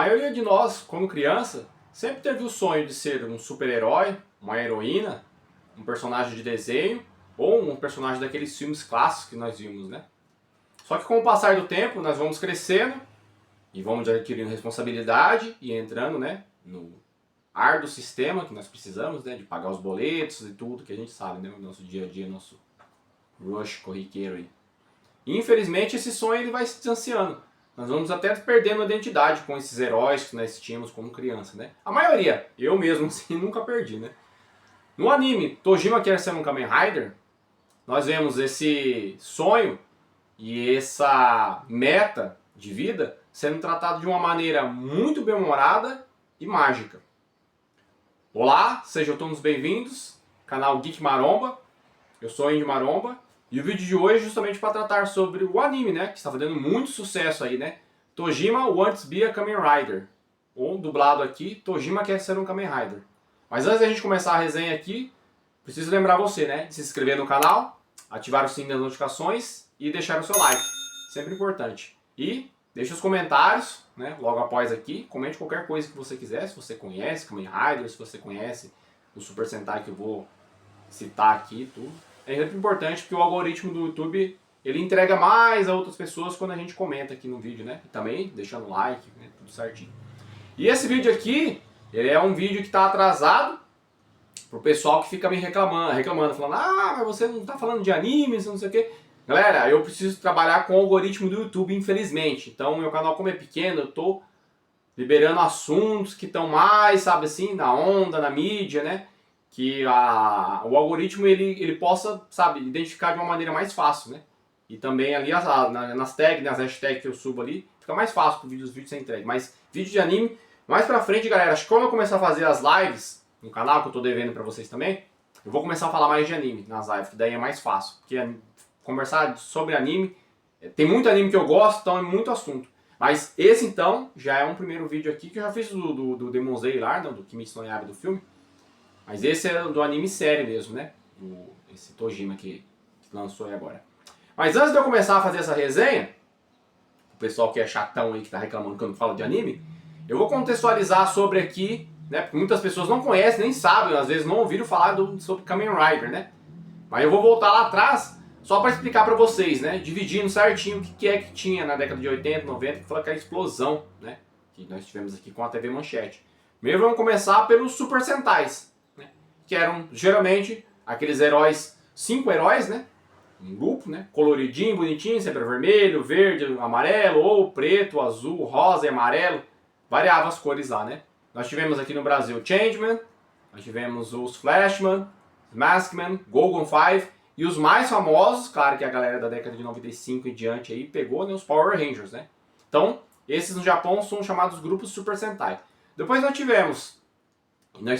maioria de nós, quando criança, sempre teve o sonho de ser um super-herói, uma heroína, um personagem de desenho ou um personagem daqueles filmes clássicos que nós vimos, né? Só que com o passar do tempo, nós vamos crescendo e vamos adquirindo responsabilidade e entrando, né, no ar do sistema que nós precisamos, né, de pagar os boletos e tudo que a gente sabe, né, o nosso dia a dia, nosso rush corriqueiro aí. E infelizmente esse sonho ele vai se distanciando. Nós vamos até perdendo a identidade com esses heróis que nós tínhamos como criança, né? A maioria, eu mesmo assim, nunca perdi, né? No anime Tojima Quer Ser um Kamen Rider, nós vemos esse sonho e essa meta de vida sendo tratado de uma maneira muito bem-humorada e mágica. Olá, sejam todos bem-vindos, canal Geek Maromba, eu sou Indy Maromba, e o vídeo de hoje é justamente para tratar sobre o anime, né, que está fazendo muito sucesso aí, né, Tojima Wants to be a Kamen Rider, ou dublado aqui, Tojima Quer Ser um Kamen Rider. Mas antes da gente começar a resenha aqui, preciso lembrar você, né, de se inscrever no canal, ativar o sininho das notificações e deixar o seu like, sempre importante. E deixe os comentários, né, logo após aqui, comente qualquer coisa que você quiser, se você conhece Kamen Rider, se você conhece o Super Sentai que eu vou citar aqui, tudo. É muito importante porque o algoritmo do YouTube, ele entrega mais a outras pessoas quando a gente comenta aqui no vídeo, né, e também deixando like, né, tudo certinho. E esse vídeo aqui, ele é um vídeo que está atrasado pro pessoal que fica me reclamando, falando, ah, mas você não tá falando de animes, não sei o quê. Galera, eu preciso trabalhar com o algoritmo do YouTube, infelizmente. Então, meu canal, como é pequeno, eu tô liberando assuntos que estão mais, sabe assim, na onda, na mídia, né? Que o algoritmo, ele possa, sabe, identificar de uma maneira mais fácil, né? E também ali nas tags, nas hashtags que eu subo ali, fica mais fácil para os vídeos ser entregue. Mas vídeo de anime, mais pra frente, galera, acho que quando eu começar a fazer as lives no canal, que eu tô devendo pra vocês também, eu vou começar a falar mais de anime nas lives, que daí é mais fácil. Porque conversar sobre anime, tem muito anime que eu gosto, então é muito assunto. Mas esse então, já é um primeiro vídeo aqui, que eu já fiz do Demon Slayer, do Kimetsu no Yaiba do filme. Mas esse é do anime série mesmo, né? Esse Tojima que lançou aí agora. Mas antes de eu começar a fazer essa resenha, o pessoal que é chatão aí, que tá reclamando que eu não falo de anime, eu vou contextualizar sobre aqui, né? Porque muitas pessoas não conhecem, nem sabem, às vezes não ouviram falar sobre Kamen Rider, né? Mas eu vou voltar lá atrás só para explicar para vocês, né? Dividindo certinho o que é que tinha na década de 80, 90, que foi aquela explosão, né? Que nós tivemos aqui com a TV Manchete. Primeiro vamos começar pelos Super Sentais, né? Que eram geralmente aqueles heróis, 5 heróis, né? Um grupo, né? Coloridinho, bonitinho, sempre vermelho, verde, amarelo, ou preto, azul, rosa e amarelo. Variava as cores lá, né? Nós tivemos aqui no Brasil Changeman, nós tivemos os Flashman, Maskman, Golgon 5 e os mais famosos, claro que a galera da década de 95 em diante aí pegou, né, os Power Rangers, né? Então, esses no Japão são chamados grupos Super Sentai. Depois nós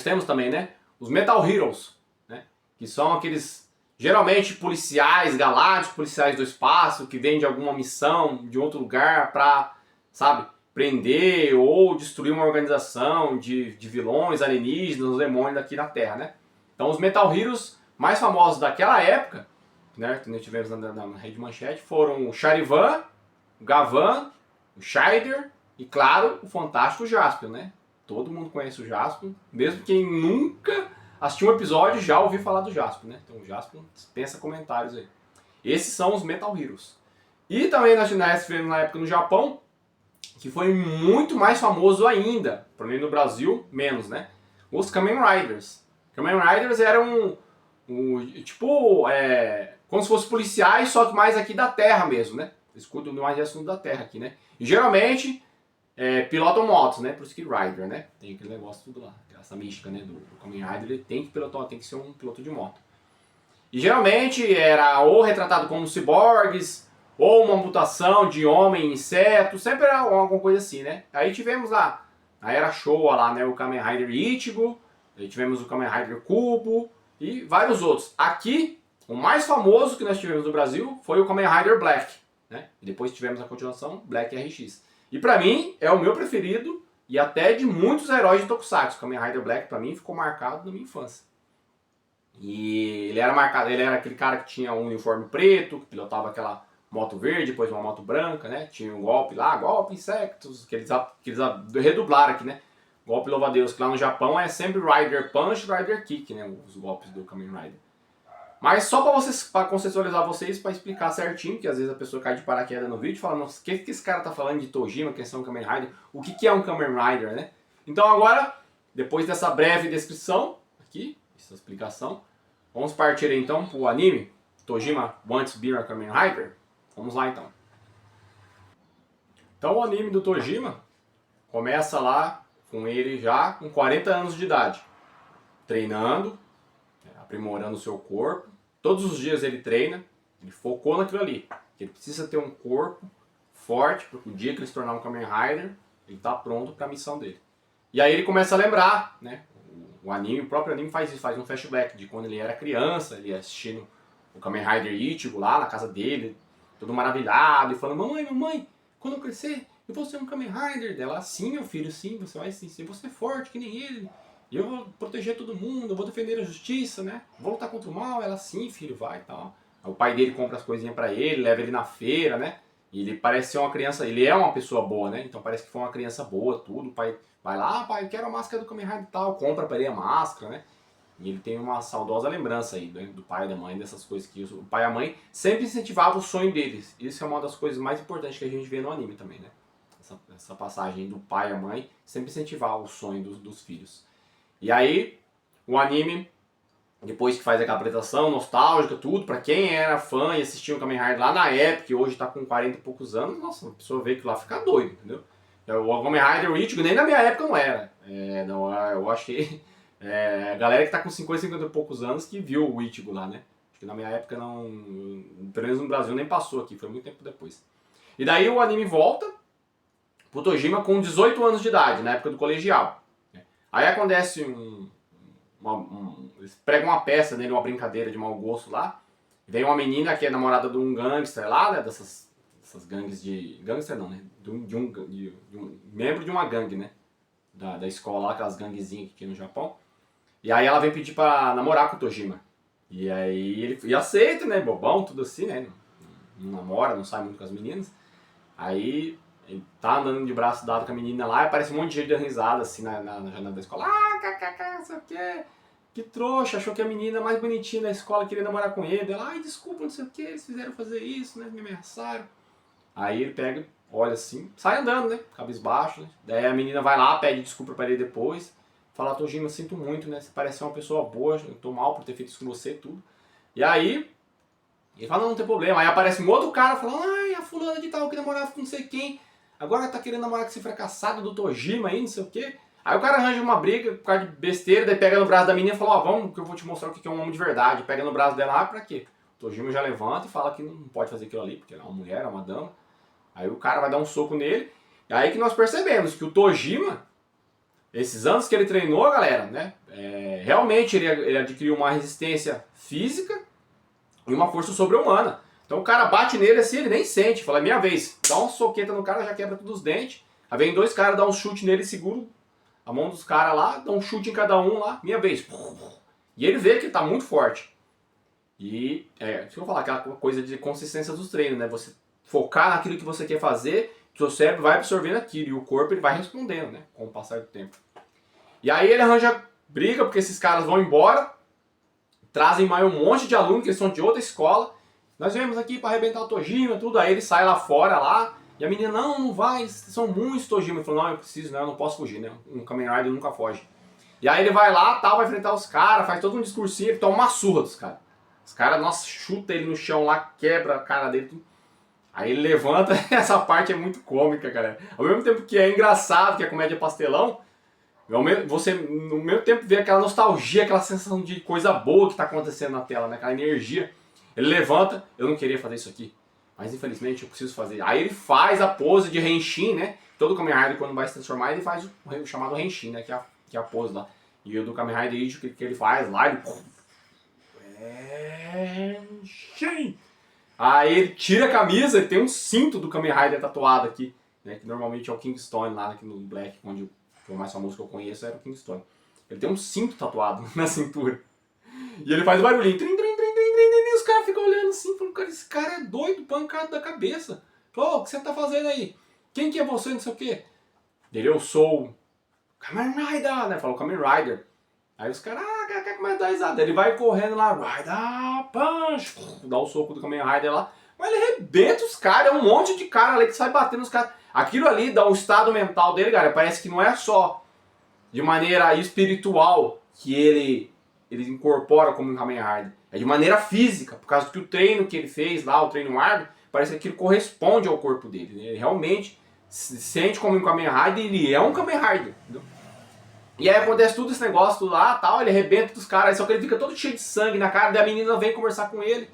temos também, né, os Metal Heroes, né, que são aqueles geralmente policiais galácticos, policiais do espaço, que vêm de alguma missão de outro lugar pra, sabe, prender ou destruir uma organização de vilões, alienígenas, demônios aqui na Terra, né? Então os Metal Heroes mais famosos daquela época, né, que nós tivemos na Rede Manchete, foram o Charivan, o Gavan, o Shider e, claro, o fantástico Jaspion, né? Todo mundo conhece o Jaspion, mesmo quem nunca assistiu um episódio já ouviu falar do Jaspion, né? Então o Jaspion dispensa comentários aí. Esses são os Metal Heroes. E também nós tivemos na época no Japão, que foi muito mais famoso ainda, por exemplo no Brasil, menos, né? Os Kamen Riders. Kamen Riders eram tipo, como se fossem policiais, só que mais aqui da Terra mesmo, né? Eles cuidam mais de assunto da Terra aqui, né? E geralmente pilotam motos, né? Por isso que Rider, né? Tem aquele negócio tudo lá, essa mística, né? Do Kamen Rider, ele tem que pilotar, tem que ser um piloto de moto. E geralmente era ou retratado como ciborgues, ou uma mutação de homem em inseto, sempre era alguma coisa assim, né? Aí tivemos lá, a Era Showa lá, né? O Kamen Rider Ichigo, aí tivemos o Kamen Rider Kubo e vários outros. Aqui, o mais famoso que nós tivemos no Brasil foi o Kamen Rider Black, né? E depois tivemos a continuação, Black RX. E pra mim, é o meu preferido e até de muitos heróis de Tokusatsu. O Kamen Rider Black pra mim ficou marcado na minha infância. E ele era marcado, ele era aquele cara que tinha um uniforme preto, que pilotava aquela moto verde, depois uma moto branca, né? Tinha um golpe lá, golpe insectos, que eles redublaram aqui, né? Golpe louva-a-Deus, que lá no Japão é sempre Rider Punch, Rider Kick, né? Os golpes do Kamen Rider. Mas só para vocês, para contextualizar vocês, para explicar certinho, que às vezes a pessoa cai de paraquedas no vídeo e fala, nossa, o que esse cara tá falando de Tojima, questão Kamen Rider, o que é um Kamen Rider, né? Então agora, depois dessa breve descrição, aqui, essa explicação, vamos partir então pro anime, Tojima Wants to Be a Kamen Rider. Vamos lá então. Então o anime do Tojima começa lá com ele já com 40 anos de idade, treinando, aprimorando o seu corpo. Todos os dias ele treina, ele focou naquilo ali. Ele precisa ter um corpo forte para o dia que ele se tornar um Kamen Rider, ele está pronto para a missão dele. E aí ele começa a lembrar, né? O próprio anime faz isso, faz um flashback de quando ele era criança, ele assistindo o Kamen Rider Ichigo lá na casa dele, todo maravilhado, e falando, mamãe, quando eu crescer, eu vou ser um Kamen Rider. Dela, sim, meu filho, sim, você vai sim, você é forte que nem ele. E eu vou proteger todo mundo, eu vou defender a justiça, né? Vou lutar contra o mal. Ela, sim, filho, vai e tal. Aí o pai dele compra as coisinhas pra ele, leva ele na feira, né? E ele parece ser uma criança, ele é uma pessoa boa, né? Então parece que foi uma criança boa, tudo. O pai vai lá, pai, eu quero a máscara do Kamen Rider e tal. Compra pra ele a máscara, né? E ele tem uma saudosa lembrança aí, né? Do pai e da mãe, dessas coisas que o pai e a mãe sempre incentivavam o sonho deles. Isso é uma das coisas mais importantes que a gente vê no anime também, né? Essa passagem do pai e a mãe sempre incentivar o sonho dos filhos. E aí, o anime, depois que faz aquela apresentação nostálgica, tudo, pra quem era fã e assistia o Kamen Rider lá na época, que hoje tá com 40 e poucos anos, nossa, a pessoa vê que lá fica doido, entendeu? O Kamen Rider Ichigo nem na minha época não era. Não, eu acho que a galera que tá com 50 e poucos anos que viu o Ichigo lá, né? Acho que na minha época não, pelo menos no Brasil nem passou aqui, foi muito tempo depois. E daí o anime volta pro Tojima com 18 anos de idade, na época do colegial. Aí acontece eles pregam uma peça nele, uma brincadeira de mau gosto lá. Vem uma menina que é namorada de um gangster lá, né? Dessas gangues de... Gangster não, né? De um membro de uma gangue, né? Da escola lá, aquelas ganguezinhas que tinha no Japão. E aí ela vem pedir pra namorar com o Tojima. E aí ele aceita, né? Bobão, tudo assim, né? Não namora, não sai muito com as meninas. Aí... ele tá andando de braço dado com a menina lá e aparece um monte de gente dando risada assim na janela da escola. Ah, kkk, não sei o que. Que trouxa, achou que a menina mais bonitinha da escola queria namorar com ele. Ela, ai, desculpa, não sei o que, eles fizeram fazer isso, né? Me ameaçaram. Aí ele pega, olha assim, sai andando, né? Cabisbaixo, né? Daí a menina vai lá, pede desculpa pra ele depois. Fala, Tojima, eu sinto muito, né? Você parece ser uma pessoa boa, eu tô mal por ter feito isso com você e tudo. E aí, ele fala, não tem problema. Aí aparece um outro cara falando, ai, a fulana de tal que namorava com não sei quem. Agora tá querendo namorar com esse fracassado do Tojima aí, não sei o quê. Aí o cara arranja uma briga por causa de besteira, daí pega no braço da menina e fala, ó, vamos que eu vou te mostrar o que é um homem de verdade. Pega no braço dela, pra quê? O Tojima já levanta e fala que não pode fazer aquilo ali, porque ela é uma mulher, é uma dama. Aí o cara vai dar um soco nele. E aí que nós percebemos que o Tojima, esses anos que ele treinou, galera, né? Realmente ele adquiriu uma resistência física e uma força sobre-humana. Então o cara bate nele assim, ele nem sente. Fala, é minha vez. Dá uma soqueta no cara, já quebra todos os dentes. Aí vem dois caras, dá um chute nele, segura a mão dos caras lá, dá um chute em cada um lá, minha vez. E ele vê que ele tá muito forte. E, deixa eu falar, aquela coisa de consistência dos treinos, né? Você focar naquilo que você quer fazer, o seu cérebro vai absorvendo aquilo e o corpo ele vai respondendo, né? Com o passar do tempo. E aí ele arranja briga, porque esses caras vão embora, trazem mais um monte de alunos que eles são de outra escola. Nós viemos aqui para arrebentar o Tojima, tudo. Aí ele sai lá fora, lá, e a menina, não vai, são muitos Tojima. Ele falou, não, eu preciso, né, eu não posso fugir, né, um Kamen Rider nunca foge. E aí ele vai lá, tal, vai enfrentar os caras, faz todo um discursinho, ele toma uma surra dos caras. Os caras, nossa, chuta ele no chão lá, quebra a cara dele, tudo. Aí ele levanta, essa parte é muito cômica, cara. Ao mesmo tempo que é engraçado, que é comédia pastelão, você no mesmo tempo vê aquela nostalgia, aquela sensação de coisa boa que está acontecendo na tela, né, aquela energia. Ele levanta, eu não queria fazer isso aqui, mas infelizmente eu preciso fazer. Aí ele faz a pose de Henshin, né? Todo Kamen Rider quando vai se transformar, ele faz o chamado Henshin, né? Que é a pose lá. E o do Kamen Rider Ichigo, que ele faz lá, ele... Henshin! Aí ele tira a camisa, ele tem um cinto do Kamen Rider tatuado aqui, né? Que normalmente é o Kingstone lá aqui no Black, onde o mais famoso que eu conheço era o Kingstone. Ele tem um cinto tatuado na cintura. E ele faz o barulhinho. Trim, trim, trim, trim, trim, trim, os caras ficam fica olhando assim, falando, cara, esse cara é doido, pancado da cabeça. Falou, o que você tá fazendo aí? Quem que é você, não sei o quê? Ele, eu sou o Kamen Rider, né? Falou Kamen Rider. Aí os caras, quer começar a dar risada. Ele vai correndo lá, Rider Punch, dá o soco do Kamen Rider lá. Mas ele arrebenta os caras, é um monte de cara ali que sai batendo os caras. Aquilo ali dá um estado mental dele, cara, parece que não é só de maneira espiritual que ele incorpora como um Kamen Rider. É de maneira física, por causa que o treino que ele fez lá, o treino árduo, parece que aquilo corresponde ao corpo dele. Ele realmente se sente como um Kamen Rider e ele é um Kamen Rider. Entendeu? E aí acontece tudo esse negócio lá, tal, ele arrebenta dos caras, só que ele fica todo cheio de sangue na cara, daí a menina vem conversar com ele.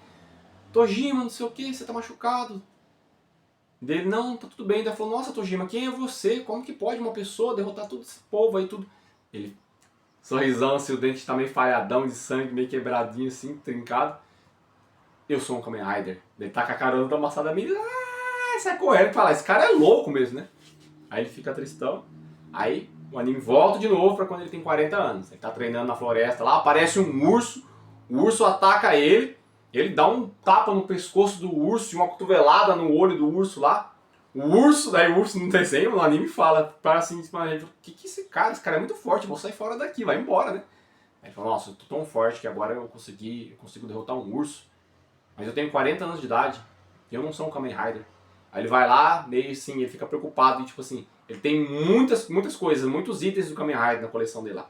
Tojima, não sei o que, você tá machucado. Dele, não, tá tudo bem. Daí falou, nossa Tojima, quem é você? Como que pode uma pessoa derrotar todo esse povo aí, tudo? Ele, sorrisão, assim, o dente tá meio falhadão de sangue, meio quebradinho assim, trincado. Eu sou um Kamen Rider. Ele tá com a carona da amassada da menina, sai correndo e fala, esse cara é louco mesmo, né? Aí ele fica tristão. Aí o anime volta de novo pra quando ele tem 40 anos. Ele tá treinando na floresta lá, aparece um urso, o urso ataca ele, ele dá um tapa no pescoço do urso e uma cotovelada no olho do urso lá. O urso, daí o urso no desenho, no anime fala para assim, o que esse cara é muito forte, vou sair fora daqui, vai embora, né? Aí ele fala, nossa, eu tô tão forte que agora eu consigo derrotar um urso. Mas eu tenho 40 anos de idade, e eu não sou um Kamen Rider. Aí ele vai lá, meio assim, ele fica preocupado, e tipo assim, ele tem muitas coisas, muitos itens do Kamen Rider na coleção dele lá.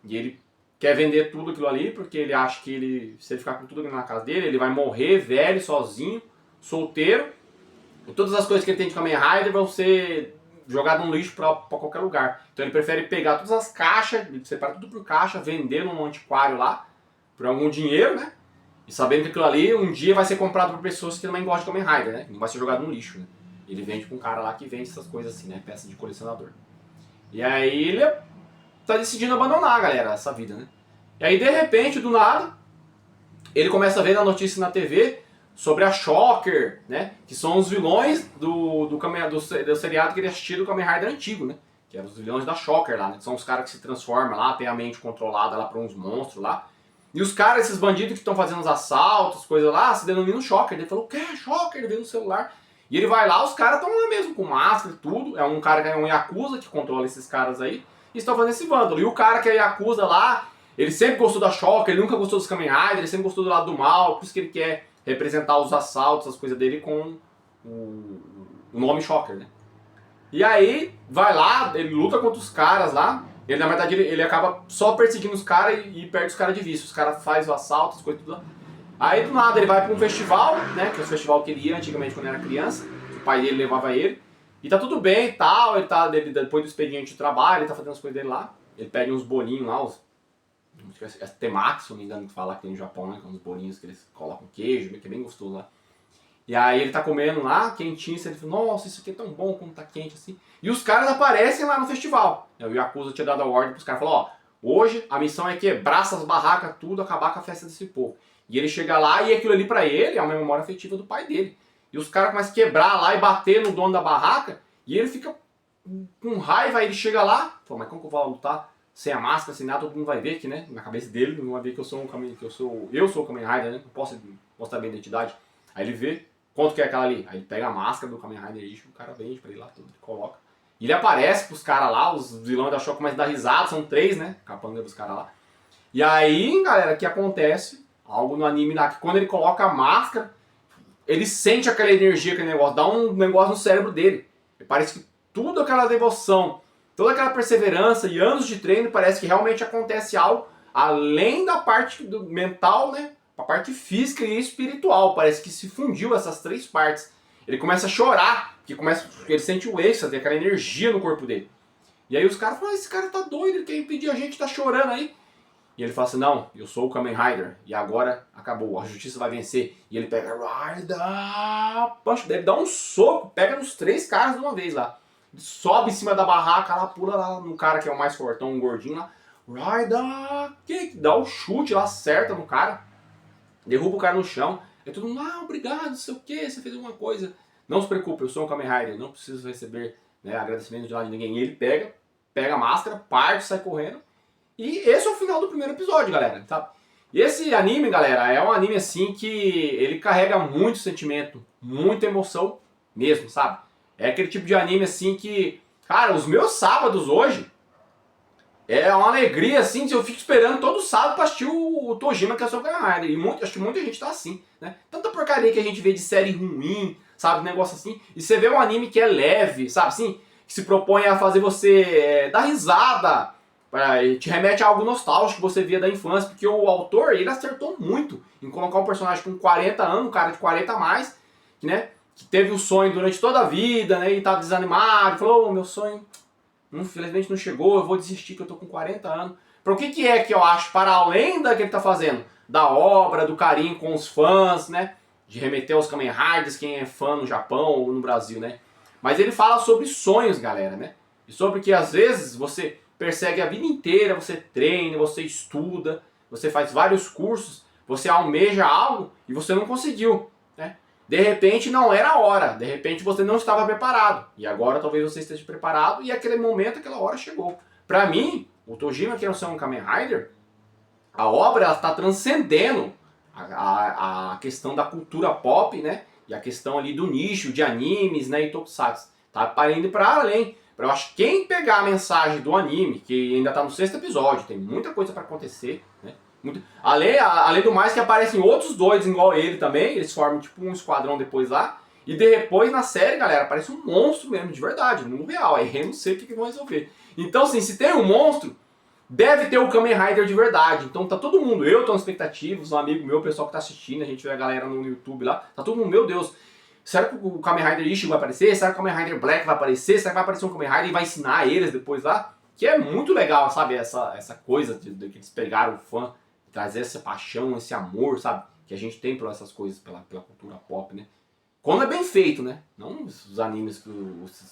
E ele quer vender tudo aquilo ali, porque ele acha que se ele ficar com tudo aquilo na casa dele, ele vai morrer velho, sozinho, solteiro, e todas as coisas que ele tem de Kamen Rider vão ser jogadas no lixo pra qualquer lugar. Então ele prefere pegar todas as caixas, ele separa tudo por caixa, vender num antiquário lá, por algum dinheiro, né? E sabendo que aquilo ali um dia vai ser comprado por pessoas que também gostam de Kamen Rider, né? Não vai ser jogado no lixo, né? Ele vende com um cara lá que vende essas coisas assim, né? Peças de colecionador. E aí ele tá decidindo abandonar, galera, essa vida, né? E aí, de repente, do nada, ele começa a ver na notícia na TV sobre a Shocker, né? Que são os vilões do seriado que ele assistiu do Kamen Rider antigo, né? Que eram os vilões da Shocker lá, né? Que são os caras que se transformam lá, tem a mente controlada lá por uns monstros lá. E os caras, esses bandidos que estão fazendo os assaltos, coisas lá, se denominam Shocker. Ele falou, o que é Shocker? Ele vê no celular. E ele vai lá, os caras estão lá mesmo, com máscara e tudo. É um cara que é um Yakuza que controla esses caras aí. E estão fazendo esse vândalo. E o cara que é Yakuza lá, ele sempre gostou da Shocker, ele nunca gostou dos Kamen Rider, ele sempre gostou do lado do mal. Por isso que ele quer representar os assaltos, as coisas dele com o nome Shocker, né? E aí, vai lá, ele luta contra os caras lá. Ele, na verdade, ele acaba só perseguindo os caras e perde os caras de vista. Os caras fazem o assalto, as coisas tudo lá. Aí, do nada, ele vai para um festival, né? Que é o festival que ele ia antigamente quando era criança. O pai dele levava ele. E tá tudo bem e tal. Depois do expediente de trabalho, ele tá fazendo as coisas dele lá. Ele pede uns bolinhos lá, é temaki, se não me engano, que fala que tem no Japão, né? Com uns bolinhos que eles colocam queijo, que é bem gostoso lá. E aí ele tá comendo lá, quentinho, ele fala, nossa, isso aqui é tão bom quando tá quente assim. E os caras aparecem lá no festival. O Yakuza tinha dado a ordem pros caras, falou, ó, hoje a missão é quebrar essas barracas, tudo, acabar com a festa desse povo. E ele chega lá e aquilo ali pra ele é uma memória afetiva do pai dele. E os caras começam a quebrar lá e bater no dono da barraca, e ele fica com raiva, aí ele chega lá, fala, mas como que eu vou lutar sem a máscara, sem nada, todo mundo vai ver aqui, né? Na cabeça dele, não vai ver que eu sou o Kamen Rider, né? Não posso mostrar minha identidade. Aí ele vê, quanto que é aquela ali? Aí ele pega a máscara do Kamen Rider e o cara vende pra ele lá, tudo, ele coloca. E ele aparece pros caras lá, os vilões da Shock começam a dar risada, são 3, né? Capanga dos caras lá. E aí, galera, o que acontece? Algo no anime lá, que quando ele coloca a máscara, ele sente aquela energia, aquele negócio, dá um negócio no cérebro dele. E parece que tudo aquela devoção, toda aquela perseverança e anos de treino, parece que realmente acontece algo além da parte do mental, né? A parte física e espiritual. Parece que se fundiu essas 3 partes. Ele começa a chorar, ele sente o êxtase, aquela energia no corpo dele. E aí os caras falam, esse cara tá doido, ele quer impedir a gente, tá chorando aí. E ele fala assim, não, eu sou o Kamen Rider, e agora acabou, a justiça vai vencer. E ele pega, Rider, ele dá um soco, pega nos 3 caras de uma vez lá. Ele sobe em cima da barraca, lá, pula lá no cara que é o mais fortão, um gordinho lá. Rider, que dá um chute lá, acerta no cara, derruba o cara no chão. E todo mundo, obrigado, não sei o que, você fez alguma coisa. Não se preocupe, eu sou um Kamen Rider, não preciso receber, né, agradecimento de lado de ninguém. E ele pega a máscara, parte, sai correndo. E esse é o final do primeiro episódio, galera, sabe? E esse anime, galera, é um anime assim que ele carrega muito sentimento, muita emoção mesmo, sabe? É aquele tipo de anime assim que, cara, os meus sábados hoje é uma alegria assim, eu fico esperando todo sábado pra assistir o Tojima, que é o seu Kamen Rider. E acho que muita gente tá assim, né? Tanta porcaria que a gente vê de série ruim, sabe? Negócio assim. E você vê um anime que é leve, sabe assim? Que se propõe a fazer você dar risada, te remete a algo nostálgico que você via da infância, porque o autor, ele acertou muito em colocar um personagem com 40 anos, um cara de 40 a mais, que, né, que teve o sonho durante toda a vida, né, e tá desanimado, falou, meu sonho, infelizmente não chegou, eu vou desistir que eu tô com 40 anos. Para o que é que eu acho, para além da que ele tá fazendo, da obra, do carinho com os fãs, né, de remeter aos Kamen Riders, quem é fã no Japão ou no Brasil, né, mas ele fala sobre sonhos, galera, né, e sobre que às vezes você persegue a vida inteira, você treina, você estuda, você faz vários cursos, você almeja algo e você não conseguiu, né? De repente não era a hora, de repente você não estava preparado. E agora talvez você esteja preparado e aquele momento, aquela hora chegou. Pra mim, o Tojima, que não é um Kamen Rider, a obra está transcendendo a questão da cultura pop, né? E a questão ali do nicho de animes, né? E tokusatsu. Tá indo para além. Eu acho que quem pegar a mensagem do anime, que ainda tá no 6º episódio, tem muita coisa para acontecer, né? Além do mais que aparecem outros doidos igual ele também, eles formam tipo um esquadrão depois lá. E depois na série, galera, aparece um monstro mesmo, de verdade, no mundo real. Aí eu não sei o que vão resolver. Então, assim, se tem um monstro, deve ter o Kamen Rider de verdade. Então tá todo mundo, eu tô na expectativa, um amigo meu, o pessoal que tá assistindo, a gente vê a galera no YouTube lá, tá todo mundo, meu Deus, será que o Kamen Rider Ichigo vai aparecer? Será que o Kamen Rider Black vai aparecer? Será que vai aparecer um Kamen Rider e vai ensinar eles depois lá? Que é muito legal, sabe? Essa coisa de que eles pegaram o fã, trazer essa paixão, esse amor, sabe? Que a gente tem por essas coisas, pela cultura pop, né? Quando é bem feito, né? Não os animes,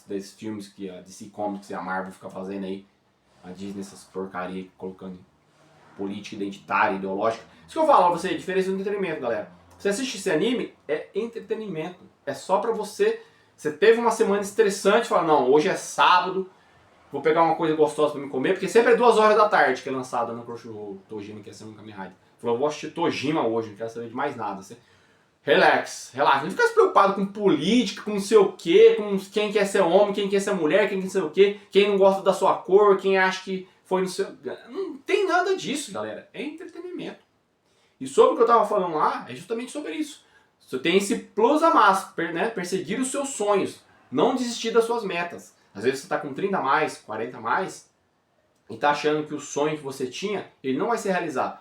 desses filmes que a DC Comics e a Marvel fica fazendo aí. A Disney, essas porcarias, colocando política identitária, ideológica. Isso que eu falo pra você, a diferença do entretenimento, galera. Você assiste esse anime, é entretenimento. É só pra você... Você teve uma semana estressante, fala, não, hoje é sábado, vou pegar uma coisa gostosa pra me comer, porque sempre é 2 horas da tarde que é lançada no Crunchyroll, Tojima, que é ser um Kamen Rider. Falou, eu vou assistir Tojima hoje, não quero saber de mais nada. Você... Relax. Não fica se preocupado com política, com não sei o que, com quem quer ser homem, quem quer ser mulher, quem quer ser o que, quem não gosta da sua cor, quem acha que foi no seu... Não tem nada disso, galera. É entretenimento. E sobre o que eu tava falando lá, é justamente sobre isso. Você tem esse plus a mais, né? Perseguir os seus sonhos. Não desistir das suas metas. Às vezes você tá com 30 a mais, 40 a mais, e tá achando que o sonho que você tinha, ele não vai ser realizado.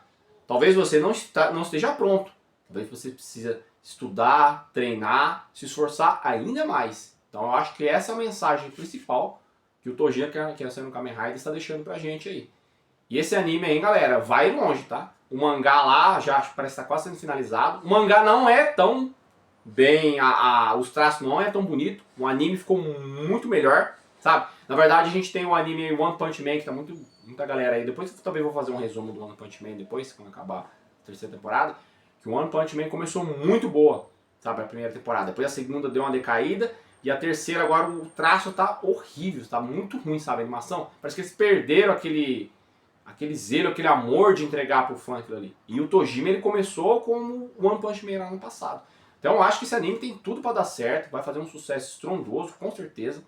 Talvez você não esteja pronto. Talvez você precisa estudar, treinar, se esforçar ainda mais. Então eu acho que essa é a mensagem principal que o Tojima, que é sendo Kamen Rider, está deixando pra gente aí. E esse anime aí, galera, vai longe, tá? O mangá lá já parece estar quase sendo finalizado. O mangá não é tão bem, os traços não é tão bonito. O anime ficou muito melhor, sabe? Na verdade a gente tem o anime One Punch Man, que tá muita galera aí. Depois eu também vou fazer um resumo do One Punch Man depois, quando acabar a 3ª temporada. Que o One Punch Man começou muito boa, sabe, a 1ª temporada. Depois a 2ª deu uma decaída e a 3ª agora o traço tá horrível, tá muito ruim, sabe, a animação. Parece que eles perderam aquele zelo, aquele amor de entregar pro fã aquilo ali. E o Tojima, ele começou como o One Punch Man lá no passado. Então eu acho que esse anime tem tudo pra dar certo, vai fazer um sucesso estrondoso, com certeza.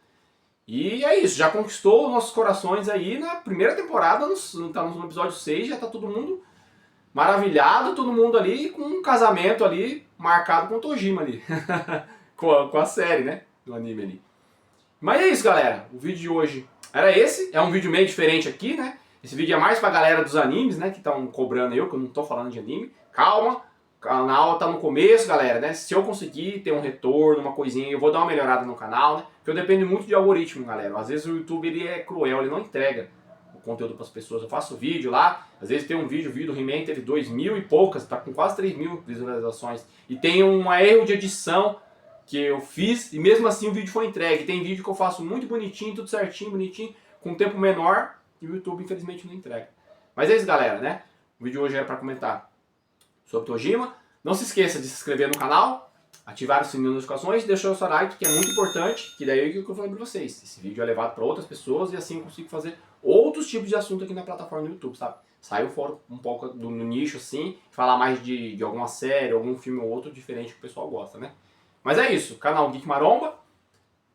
E é isso, já conquistou os nossos corações aí na 1ª temporada, tá no episódio 6, já tá todo mundo maravilhado, todo mundo ali com um casamento ali marcado com o Tojima ali. com a série, né? Do anime ali. Mas é isso, galera. O vídeo de hoje era esse. É um vídeo meio diferente aqui, né? Esse vídeo é mais pra galera dos animes, né? Que estão cobrando eu, que eu não tô falando de anime. Calma. O canal tá no começo, galera, né? Se eu conseguir ter um retorno, uma coisinha, eu vou dar uma melhorada no canal, né? Porque eu dependo muito de algoritmo, galera. Às vezes o YouTube, ele é cruel, ele não entrega conteúdo para as pessoas. Eu faço vídeo lá, às vezes tem um vídeo do He-Man, teve 2.000 e poucas, tá com quase 3.000 visualizações. E tem um erro de edição que eu fiz e mesmo assim o vídeo foi entregue. Tem vídeo que eu faço muito bonitinho, tudo certinho, bonitinho, com um tempo menor e o YouTube infelizmente não entrega. Mas é isso, galera, né? O vídeo de hoje era para comentar sobre Tojima. Não se esqueça de se inscrever no canal, ativar o sininho das notificações e deixar o seu like, que é muito importante, que daí é o que eu falei para vocês. Esse vídeo é levado para outras pessoas e assim eu consigo fazer outros tipos de assunto aqui na plataforma do YouTube, sabe? Sair fora um pouco do nicho assim, falar mais de alguma série, algum filme ou outro diferente que o pessoal gosta, né? Mas é isso, canal Geek Maromba,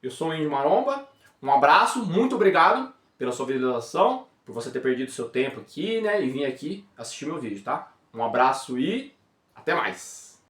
eu sou o Índio Maromba, um abraço, muito obrigado pela sua visualização, por você ter perdido seu tempo aqui, né, e vir aqui assistir meu vídeo, tá? Um abraço e até mais!